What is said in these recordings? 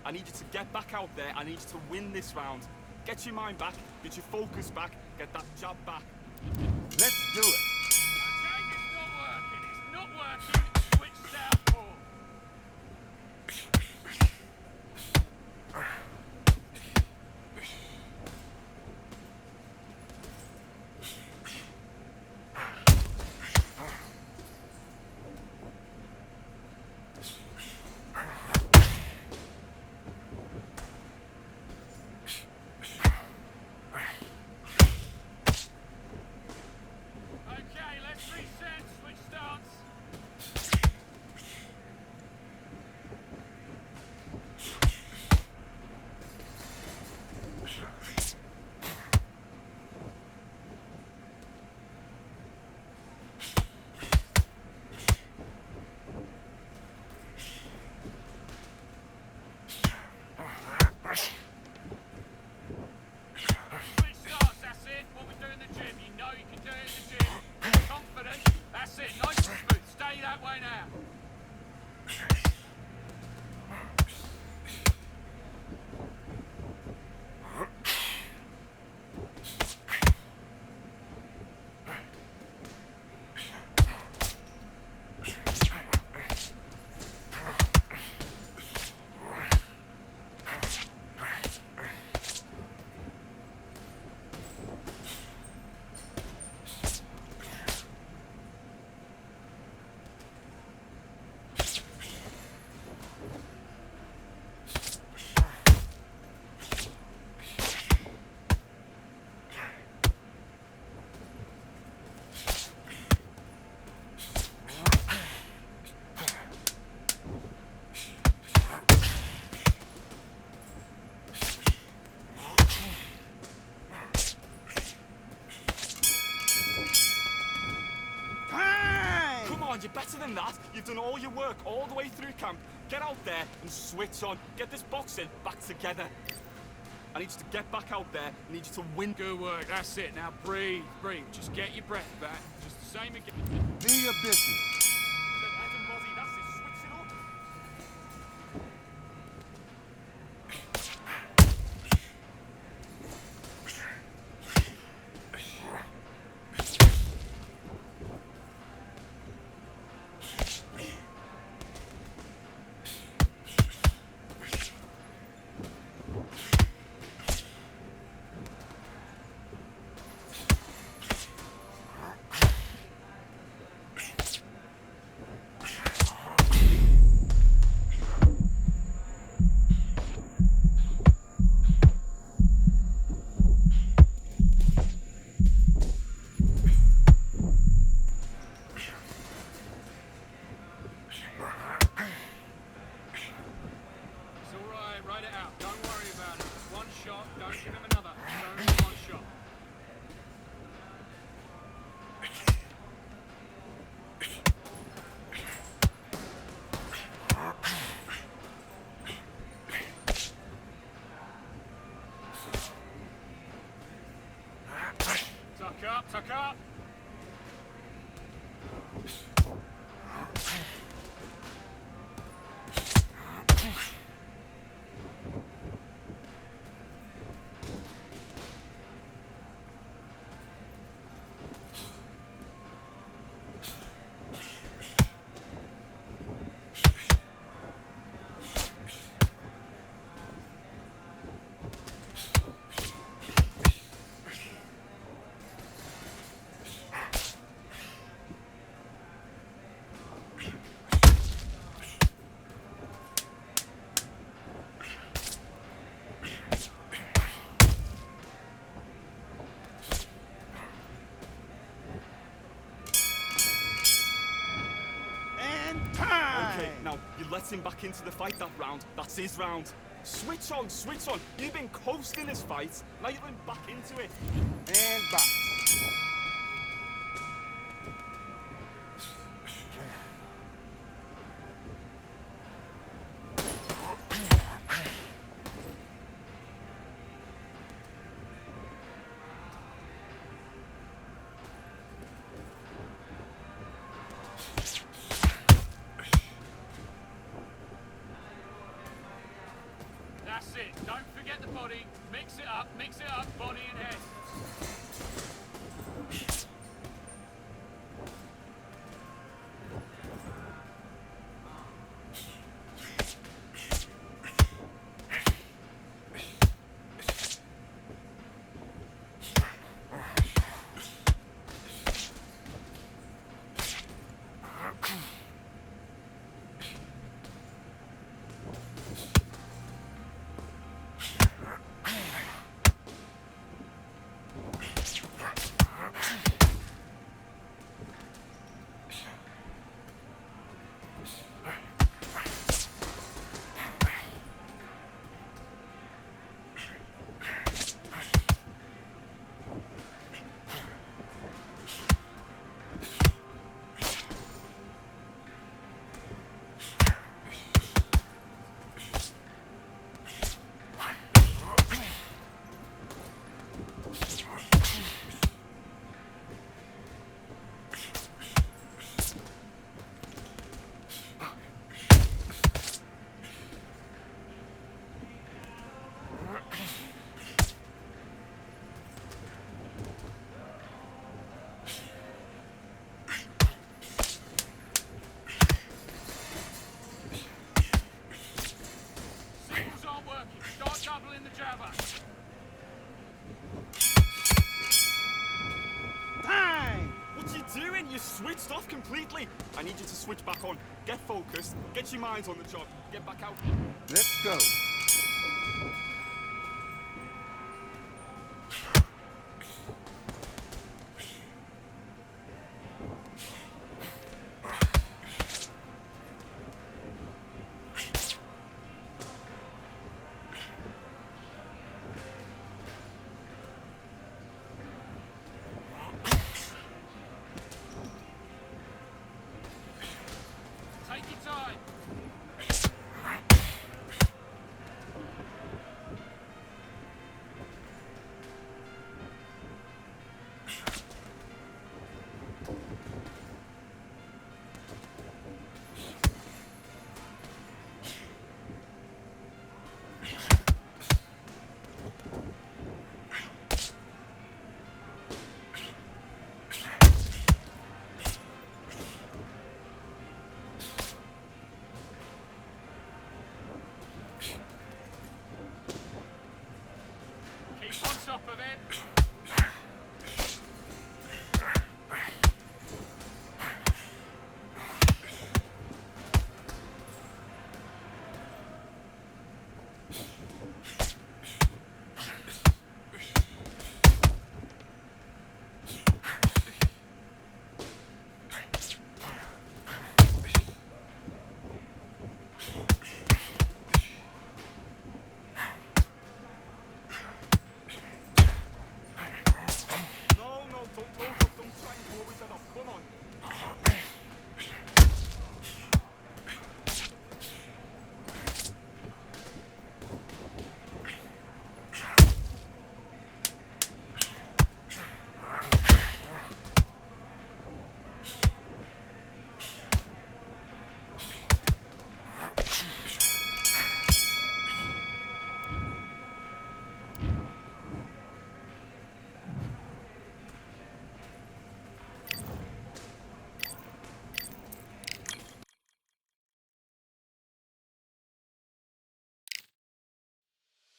I need you to get back out there. I need you to win this round. Get your mind back, get your focus back, get that jab back. Let's do it. Okay, it's not working. It's not working. Switch southpaw. Okay, let's reset. Switch stance. Switch stance, that's it. What we do in the gym. You know you can do it in the gym. Confident. That's it. Nice and smooth. Stay that way now. Come on, you're better than that. You've done all your work all the way through camp. Get out there and switch on. Get this boxing back together. I need you to get back out there. I need you to win. Good work. That's it. Now breathe, breathe. Just get your breath back. Just the same again. Do your business. Head and body, that's it. Switch it up. It's all right. Write it out. Don't worry about it. It's one shot. Don't give him another. It's only one shot. Tuck up. Tuck up. Okay, now you let him back into the fight that round. That's his round. Switch on, switch on. You've been coasting this fight. Now you're going back into it. And box. That's it. Don't forget the body. Mix it up, body and head. You switched off completely. I need you to switch back on. Get focused. Get your minds on the job. Get back out. Let's go. Take your time. Keep on top of it.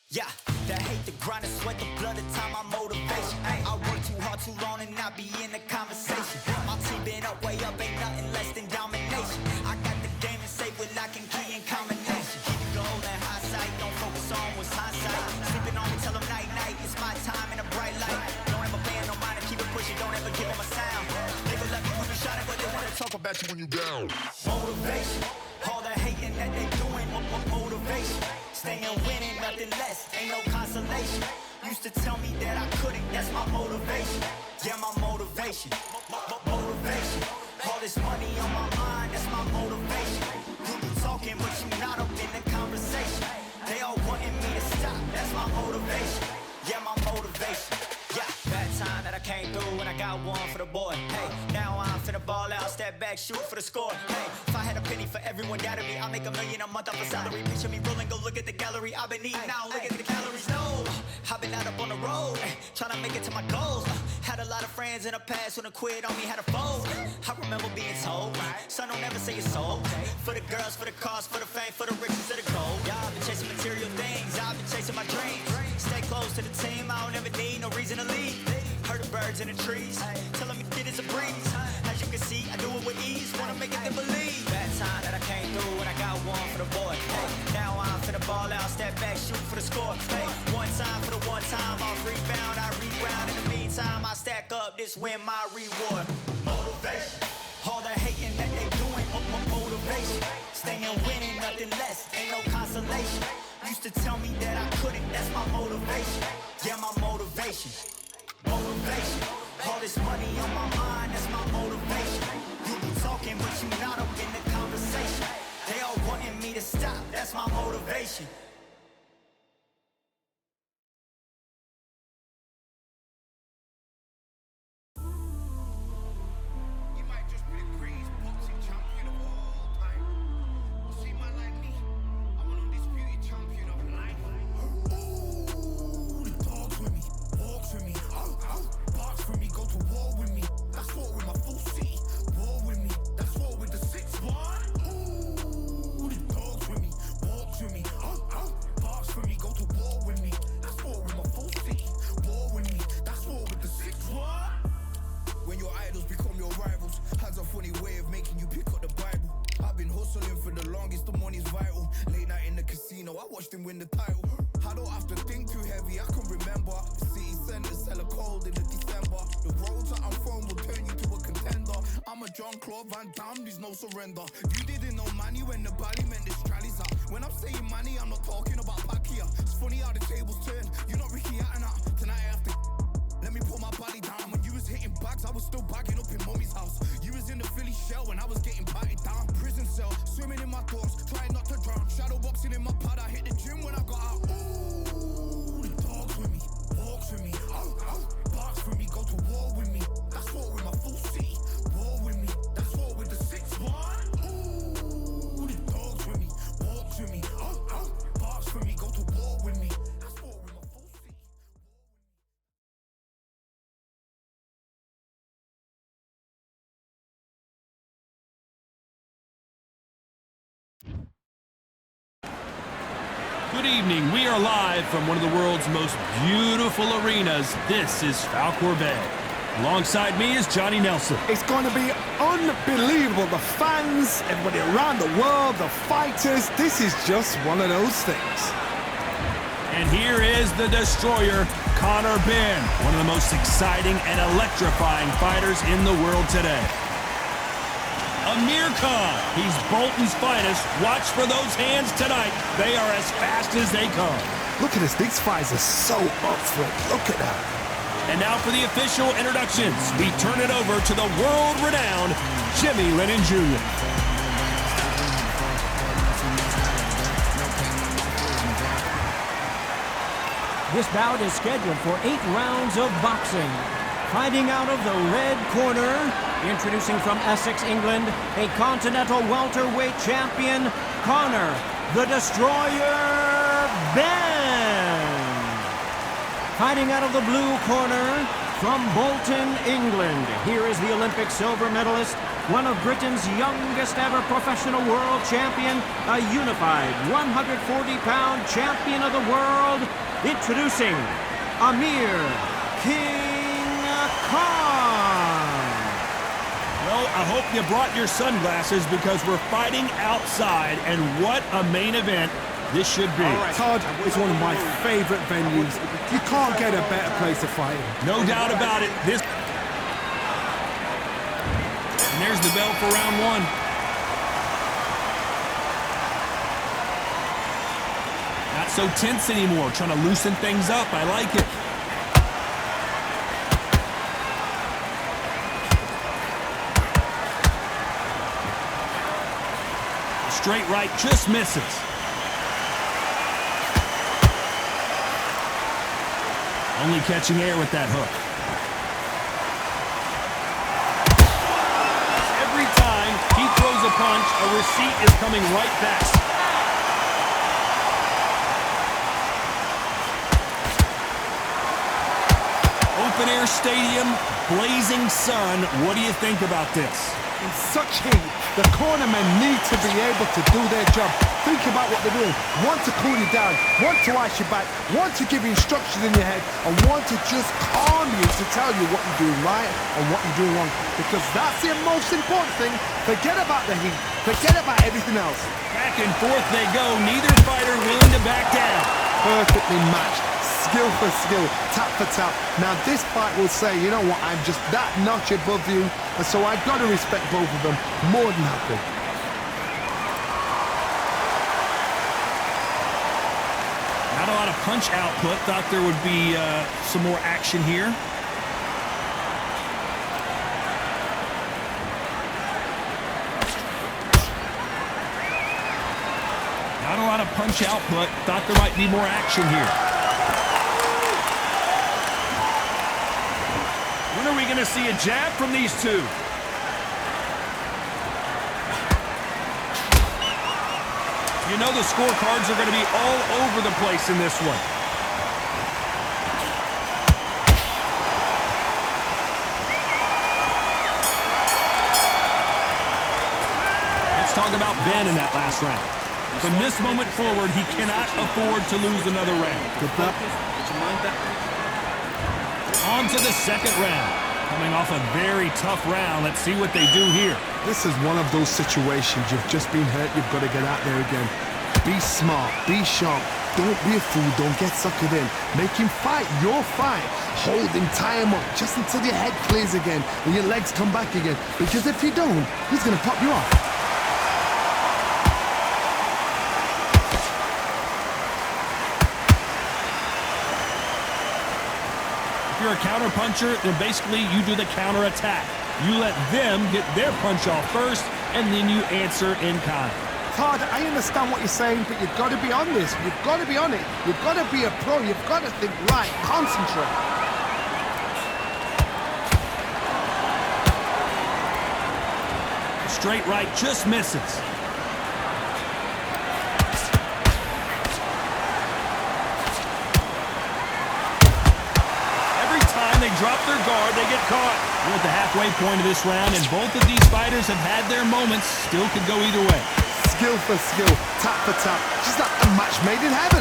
Yeah, that hate, the grind, the sweat, the blood, the time, my motivation. I work too hard, too long, and not be in the conversation. My team been up, way up, ain't nothing less than domination. I got the game and say with lock and key and combination. Keep it gold and high sight, don't focus on what's hindsight. Sleeping on me, tell them night, night, it's my time in a bright light. Don't ever band, no mind, and keep it pushing, don't ever give them a sound. Nigga love you when you shot it, but they wanna talk about you when you down. Motivation, all the hating that they doing, motivation. Staying winning, nothing less, ain't no consolation. Used to tell me that I couldn't, that's my motivation. Yeah, my motivation, motivation. All this money on my mind, that's my motivation. You be talking, but you not up in the conversation. They all wanting me to stop, that's my motivation. Yeah, my motivation. Yeah, bad time that I came through and I got one for the boy. Hey, now I'm finna ball out, step back, shoot for the score. Hey, if I had a penny for everyone doubted me. I make $1 million a month off a salary. Picture me rolling, go look at the gallery. I've been eating now, look at the calories. No, I've been out up on the road, trying to make it to my goals. Had a lot of friends in the past when I quit on me, had a fold. I remember being told, son, don't ever say it's sold. For the girls, for the cars, for the fame, for the riches, for the gold. Yeah, I've been chasing material things, I've been chasing my dreams. Stay close to the team, I don't ever need no reason to leave. Heard the birds in the trees, telling me it is a breeze. As you can see, I do it with ease, wanna make it them believe. Bad time that I came through and I got one for the boy. Hey, now I'm finna ball out, step back, shoot for the score. Hey, one time for the one time, I'll rebound, I reground. In the meantime, I stack up, this win my reward. Motivation, all the hating that they doing, motivation. Staying winning, nothing less, ain't no consolation. Used to tell me that I couldn't, that's my motivation. Yeah, my motivation. Motivation, all this money on my mind, that's my motivation. You be talking, but you not up in the conversation. They all wanting me to stop, that's my motivation. You might just be the greatest boxing champion of all time. You see, man like me, I'm an undisputed champion of life. Ooh, the dogs with me, walks with me, barks for me, go to war with me. That's war with my full city. War with me, that's war with the 6-1. Ooh, the dogs with me, walks with me, barks for me, go to war with me. That's war with my full city. War with me, that's war with the 6-1. When your idols become your rivals, has a funny way of making you pick up the Bible. I've been hustling for the longest, the money's vital. Late night in the casino, I watched him win the title. I don't have to think too heavy, I can remember. The city centers hella cold in the December. The roads that I'm from will turn you to a contender. I'm a Jean-Claude Van Damme, there's no surrender. You didn't know money when the bally meant this trallies up. When I'm saying money, I'm not talking about Pacquiao. It's funny how the tables turn, you're not Ricky Hatton. Tonight I have to let me put my body down. When you was hitting bags, I was still bagging up in mommy's house. You was in the Philly shell when I was getting patted down. Prison cell, swimming in my thoughts, trying not to drown. Shadow boxing in my pad, I hit the gym when I got out. Ooh, the dogs with me, walks with me, barks for me, go to war with me. That's war with my full city. War with me, that's war with the 6-1. Ooh, the dogs with me, walks with me, barks for me, go to war with me. That's war with my full city. Good evening. We are live from one of the world's most beautiful arenas. This is Falkor Bay. Alongside me is Johnny Nelson. It's going to be unbelievable. The fans, everybody around the world, the fighters. This is just one of those things. And here is the destroyer, Conor Benn, one of the most exciting and electrifying fighters in the world today. Amir Khan, he's Bolton's finest. Watch for those hands tonight. They are as fast as they come. Look at this. These fighters are so up for it. Look at that. And now for the official introductions. We turn it over to the world-renowned Jimmy Lennon Jr. This bout is scheduled for 8 rounds of boxing. Fighting out of the red corner, introducing from Essex, England, a continental welterweight champion, Conor, the Destroyer, Benn. Fighting out of the blue corner, from Bolton, England, here is the Olympic silver medalist, one of Britain's youngest ever professional world champion, a unified 140-pound champion of the world, introducing Amir King Khan. Well, I hope you brought your sunglasses because we're fighting outside, and what a main event this should be. Todd is one of my favorite venues. You can't get a better place to fight in. No doubt about it. And there's the bell for round 1. Not so tense anymore, trying to loosen things up. I like it. Straight right just misses. Only catching air with that hook. Every time he throws a punch, a receipt is coming right back. Open air stadium, blazing sun. What do you think about this? In such heat, the cornermen need to be able to do their job. Think about what they're doing. Want to cool you down, want to ice you back, want to give you instructions in your head, and want to just calm you to tell you what you're doing right and what you're doing wrong. Because that's the most important thing. Forget about the heat. Forget about everything else. Back and forth they go. Neither fighter willing to back down. Perfectly matched. Skill for skill, tap for tap. Now this fight will say, you know what, I'm just that notch above you, and so I've got to respect both of them more than happy. Not a lot of punch output. Thought there would be some more action here. Not a lot of punch output. Thought there might be more action here. When are we going to see a jab from these two? You know the scorecards are going to be all over the place in this one. Let's talk about Benn in that last round. From this moment forward, he cannot afford to lose another round. Good luck. On to the second round. Coming off a very tough round. Let's see what they do here. This is one of those situations. You've just been hurt. You've got to get out there again. Be smart. Be sharp. Don't be a fool. Don't get suckered in. Make him fight your fight. Hold him. Tie him up just until your head clears again and your legs come back again. Because if you don't, he's going to pop you off. If you're a counter puncher, then basically you do the counter attack. You let them get their punch off first, and then you answer in kind. Todd, I understand what you're saying, but you've got to be on this. You've got to be on it. You've got to be a pro. You've got to think right. Concentrate. Straight right just misses. They drop their guard, they get caught. We're at the halfway point of this round, and both of these fighters have had their moments. Still could go either way. Skill for skill, tap for tap. Just like a match made in heaven.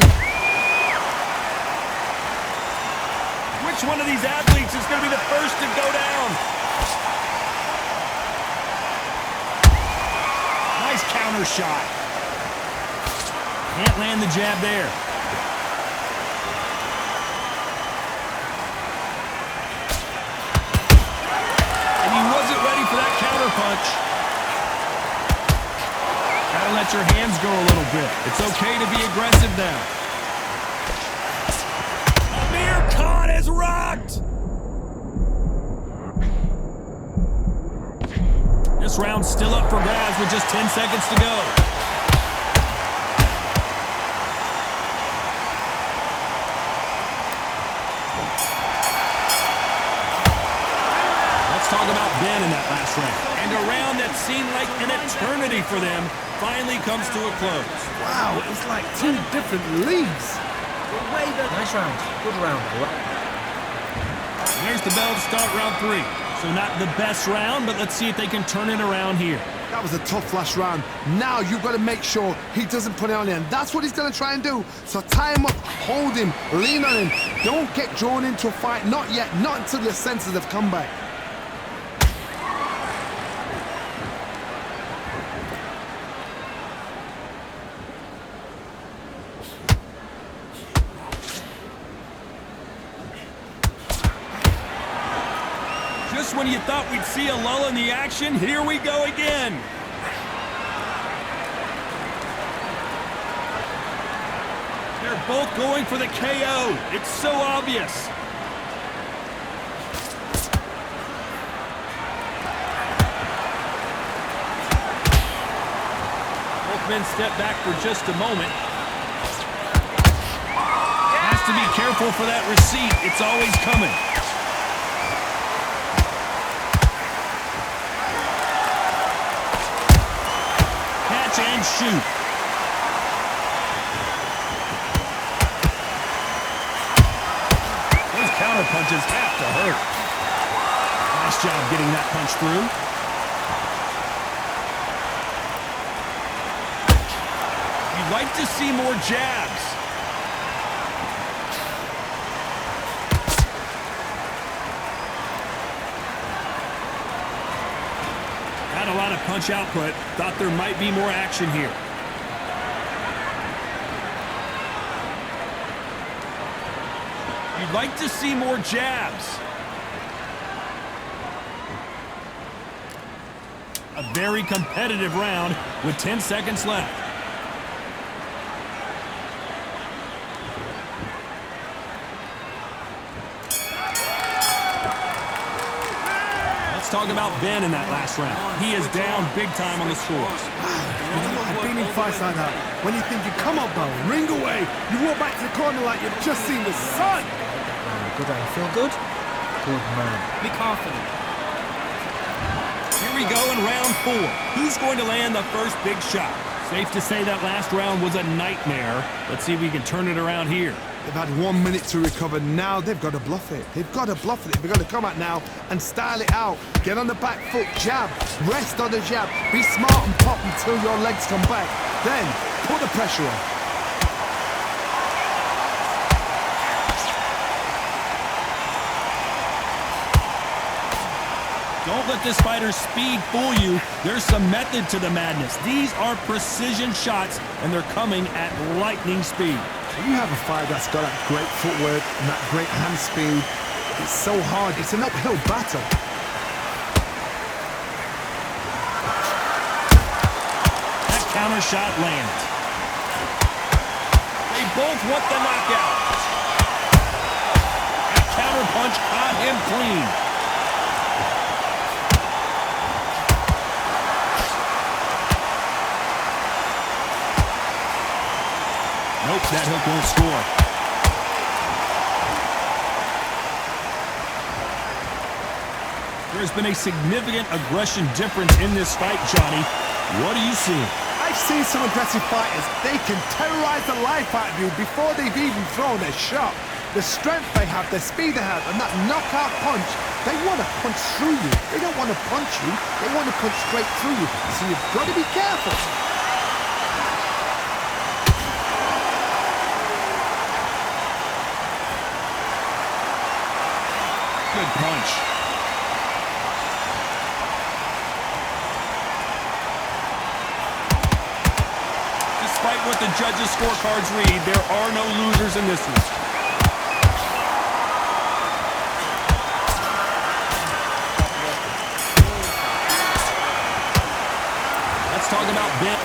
Which one of these athletes is going to be the first to go down? Nice counter shot. Can't land the jab there. Punch. Gotta let your hands go a little bit. It's okay to be aggressive now. Amir Khan is rocked! This round's still up for grabs with just 10 seconds to go. Let's talk about Benn in that last round. And a round that seemed like an eternity for them finally comes to a close. Wow, it's like two different leagues. Nice round. Good round. There's the bell to start round 3. So not the best round, but let's see if they can turn it around here. That was a tough last round. Now you've got to make sure he doesn't put it on him. That's what he's going to try and do. So tie him up, hold him, lean on him. Don't get drawn into a fight. Not yet. Not until your senses have come back. Just when you thought we'd see a lull in the action, here we go again. They're both going for the KO. It's so obvious. Both men step back for just a moment. Has to be careful for that receipt. It's always coming. punch and shoot. Those counter punches have to hurt. Nice job getting that punch through. You'd like to see more jabs. Had a lot of punch output. Thought there might be more action here. You'd like to see more jabs. A very competitive round with 10 seconds left. Let's talk about Benn in that last round. He is down big time on the scores. I've been in fights like that. When you think you come up, bro, ring away. You walk back to the corner like you've just seen the sun. Good, I feel good? Good man. Be confident. Here we go in round 4. Who's going to land the first big shot? Safe to say that last round was a nightmare. Let's see if we can turn it around here. They've had 1 minute to recover. Now they've got to bluff it. They've got to bluff it. They've got to come out now and style it out. Get on the back foot, jab. Rest on the jab. Be smart and pop until your legs come back. Then put the pressure on. Don't let this fighter's speed fool you. There's some method to the madness. These are precision shots, and they're coming at lightning speed. You have a fight that's got that great footwork and that great hand speed. It's so hard. It's an uphill battle. That counter shot lands. They both want the knockout. That counter punch caught him clean. Nope, that hook won't score. There's been a significant aggression difference in this fight, Johnny. What do you see? I've seen some aggressive fighters. They can terrorize the life out of you before they've even thrown a shot. The strength they have, the speed they have, and that knockout punch, they want to punch through you. They don't want to punch you. They want to punch straight through you. So you've got to be careful. Good punch. Despite what the judges' scorecards read, there are no losers in this one. Let's talk about Benn.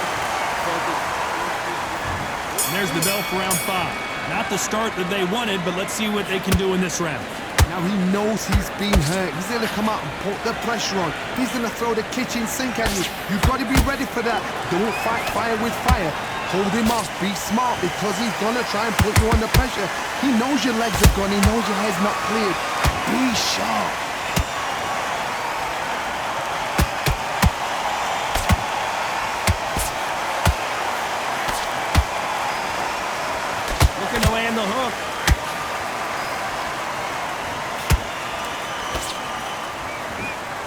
And there's the bell for round 5. Not the start that they wanted, but let's see what they can do in this round. Now he knows he's been hurt. He's going to come out and put the pressure on. He's going to throw the kitchen sink at you. You've got to be ready for that. Don't fight fire with fire. Hold him off. Be smart because he's going to try and put you under pressure. He knows your legs are gone. He knows your head's not cleared. Be sharp. Looking to land the hook.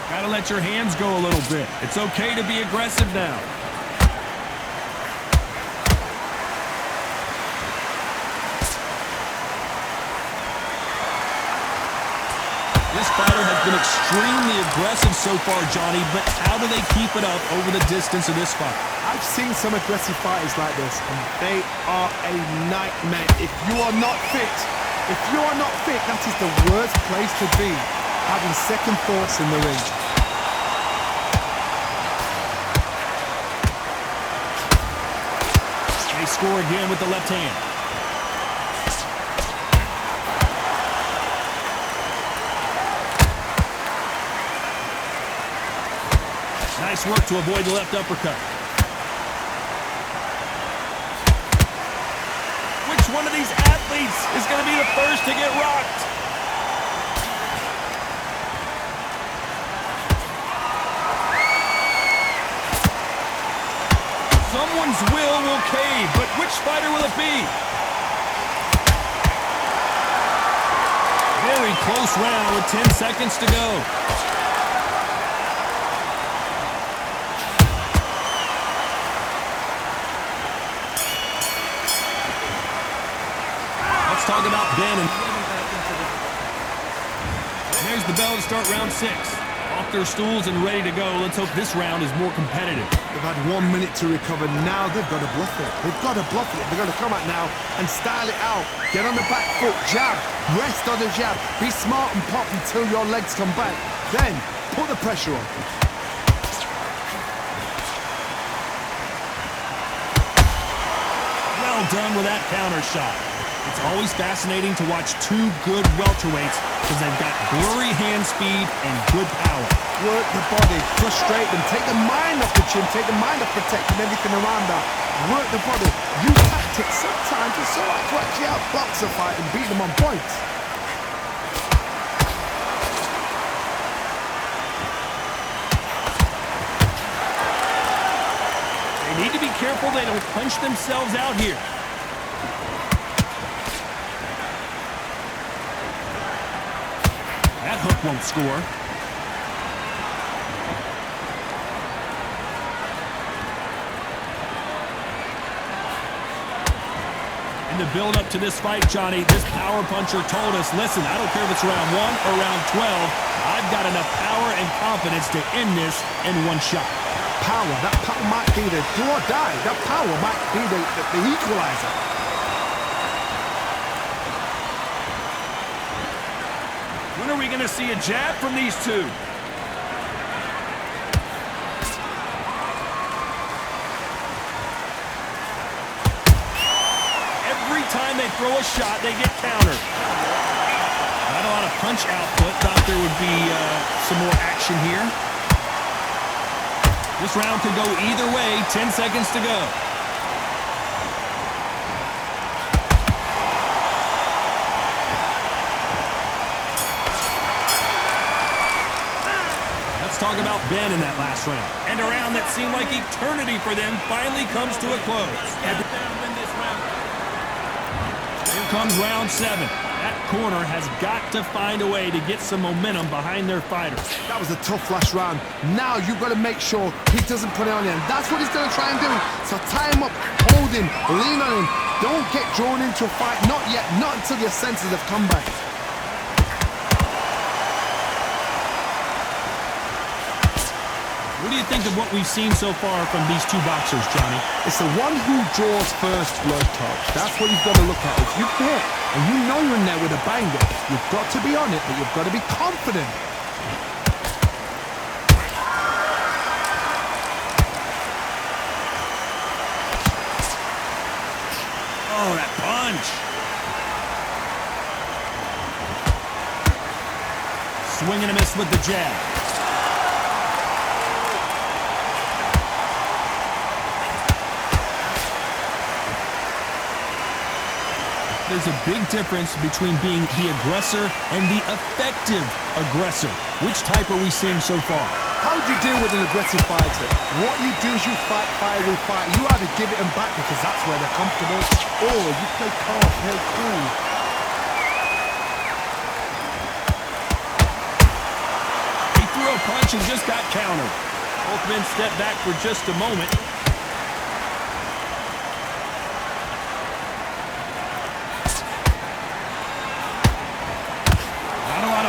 Gotta let your hands go a little bit. It's okay to be aggressive now. This fighter has been extremely aggressive so far, Johnny, but how do they keep it up over the distance of this fight? I've seen some aggressive fighters like this, and they are a nightmare. If you are not fit, that is the worst place to be, having second thoughts in the ring. They score again with the left hand. Nice work to avoid the left uppercut. Which one of these athletes is going to be the first to get rocked? So cave, but which fighter will it be? Very close round with 10 seconds to go. Let's talk about Benn. There's the bell to start round 6. Off their stools and ready to go. Let's hope this round is more competitive. They've had 1 minute to recover. Now they've got to bluff it. They've got to bluff it. They've got to come out now and style it out. Get on the back foot, jab, rest on the jab. Be smart and pop until your legs come back. Then put the pressure on. Well done with that counter shot. It's always fascinating to watch two good welterweights because they've got blurry hand speed and good power. Work the body, frustrate them, take the mind off the chin, take the mind off protecting everything around that. Work the body, use tactics. Sometimes it's so hard to actually outbox a fight and beat them on points. They need to be careful they don't punch themselves out here. That hook won't score. In the build-up to this fight, Johnny, this power puncher told us, listen, I don't care if it's round 1 or round 12, I've got enough power and confidence to end this in one shot. Power, that power might be the do or die. That power might be the equalizer. When are we going to see a jab from these two? Every time they throw a shot, they get countered. Not a lot of punch output. Thought there would be some more action here. This round could go either way. 10 seconds to go. Let's talk about Benn in that last round. And a round that seemed like eternity for them finally comes to a close. Here comes round 7. That corner has got to find a way to get some momentum behind their fighters. That was a tough last round. Now you've got to make sure he doesn't put it on him. That's what he's going to try and do. So tie him up, hold him, lean on him. Don't get drawn into a fight. Not yet. Not until your senses have come back. What do you think of what we've seen so far from these two boxers, Johnny? It's the one who draws first blood, Todd. That's what you've got to look at. If you hit and you know you're in there with a banger, you've got to be on it, but you've got to be confident. Oh, that punch. Swing and a miss with the jab. There's a big difference between being the aggressor and the effective aggressor. Which type are we seeing so far? How do you deal with an aggressive fighter? What you do is you fight fire with fire. You either give it them back because that's where they're comfortable, or you play calm, play cool. He threw a punch and just got countered. Both men stepped back for just a moment.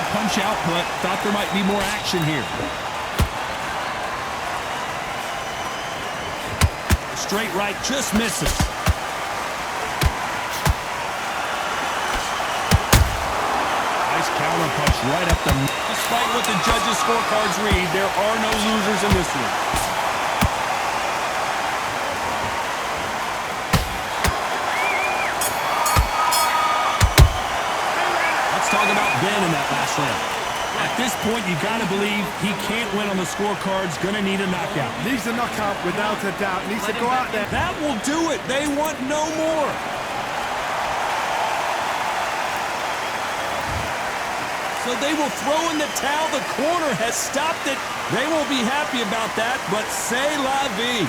Punch output. Thought there might be more action here. Straight right just misses. Nice counter punch right up the... Despite what the judges' scorecards read, there are no losers in this one. Talk about Benn in that last round. At this point, you got to believe he can't win on the scorecards. Going to need a knockout. Needs a knockout without a doubt. Needs to go out there. That will do it. They want no more. So they will throw in the towel. The corner has stopped it. They won't be happy about that, but c'est la vie.